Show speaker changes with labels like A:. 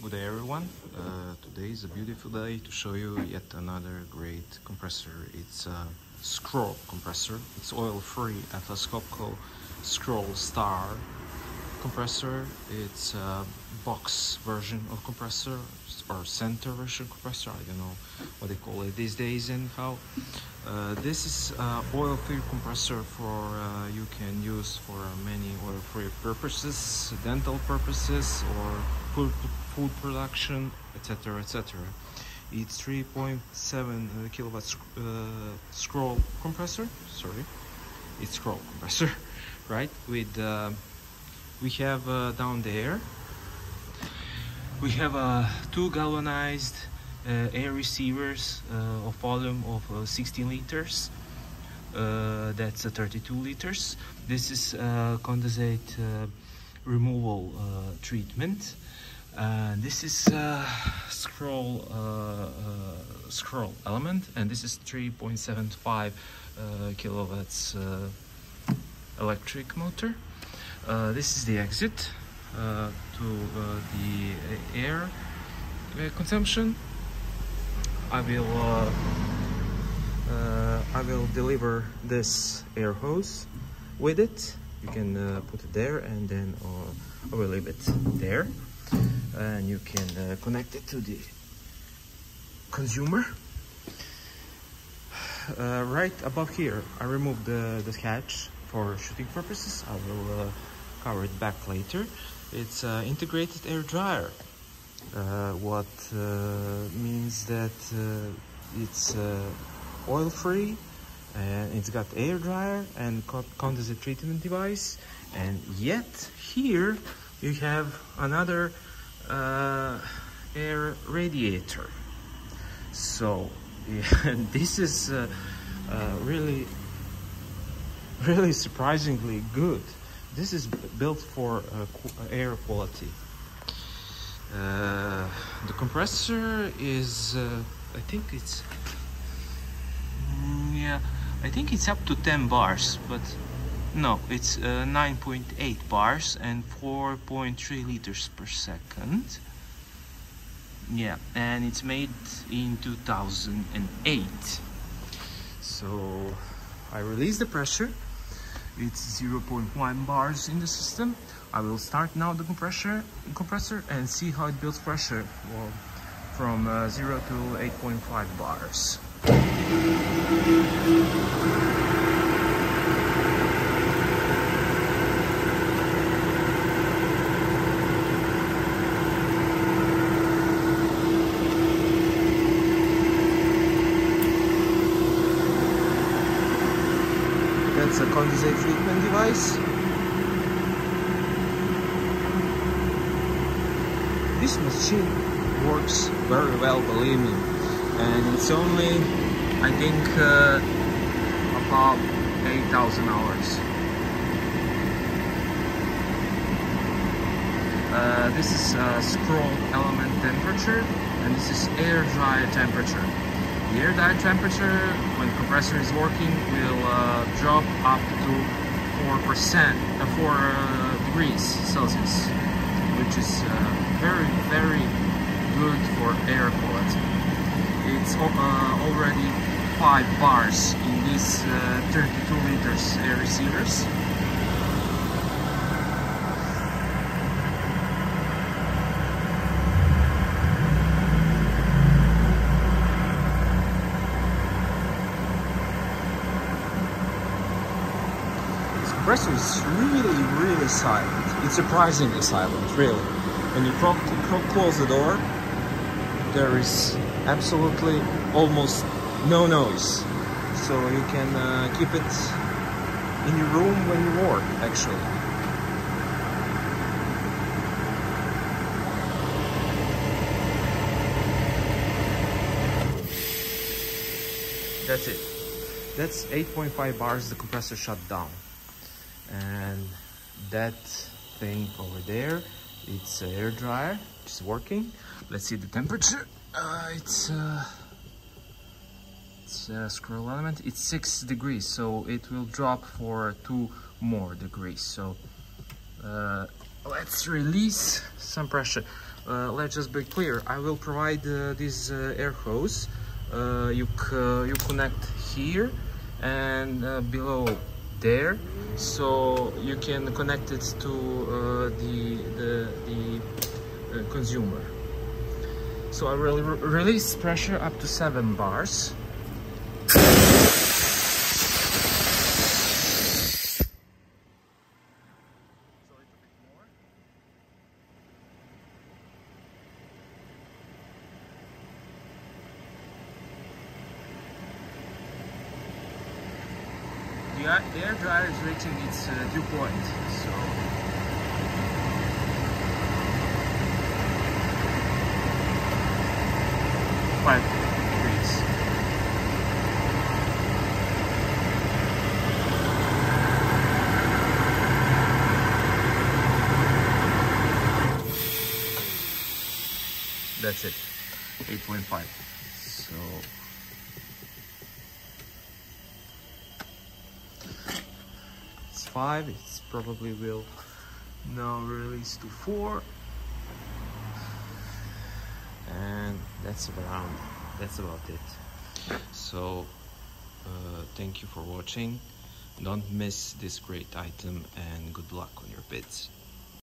A: Good day everyone. Today is a beautiful day to show you yet another great compressor. It's a scroll compressor. It's oil-free Atlas Copco SCROLL Star compressor. It's a box version of compressor or center version compressor. I don't know what they call it these days anyhow. This is oil-free compressor for you can use for many oil-free purposes, dental purposes, or food production, etc., etc. It's 3.7 kilowatts scroll compressor. Sorry, it's scroll compressor, right? With we have down there we have two galvanized air receivers of volume of 16 liters. That's 32 liters. This is condensate removal treatment. This is scroll element, and this is 3.75 kilowatts electric motor. This is the exit to the air consumption. I will deliver this air hose with it. You can put it there, and then I will leave it there, and you can connect it to the consumer. Right above here, I removed the hatch for shooting purposes. I will cover it back later. It's integrated air dryer. What means that it's oil-free, and it's got air dryer and condensate treatment device, and yet here you have another air radiator. So yeah, this is really surprisingly good. This is built for air quality. The compressor is I think it's I think it's up to 10 bars, but no, it's 9.8 bars and 4.3 liters per second. Yeah, and it's made in 2008. So I release the pressure. It's 0.1 bars in the system. I will start now the compressor and see how it builds pressure from 0 to 8.5 bars. That's a condensate treatment device. This machine works very well, believe me, and it's only, I think, about 8,000 hours. This is scroll element temperature, and this is air dryer temperature. The air dryer temperature, when the compressor is working, will drop up to 4 degrees Celsius, which is very good for air quality. It's already 5 bars in these 32 liters air receivers. This compressor is really silent. It's surprisingly silent, really. When you close the door, there is absolutely almost no noise. So you can keep it in your room when you work, actually. That's it. That's 8.5 bars the compressor shut down. And that thing over there, it's an air dryer. It's working. Let's see the temperature. It's a scroll element. It's 6 degrees, so it will drop for 2 more degrees. So let's release some pressure. let's just be clear. I will provide this air hose. You connect here and below there, so you can connect it to the consumer. So I will release pressure up to 7 bars. The air dryer is reaching its dew point, so 5 degrees. That's it, 8.5. So it's 5. It's probably will now release to 4. And that's about it. So thank you for watching. Don't miss this great item, and good luck on your bids.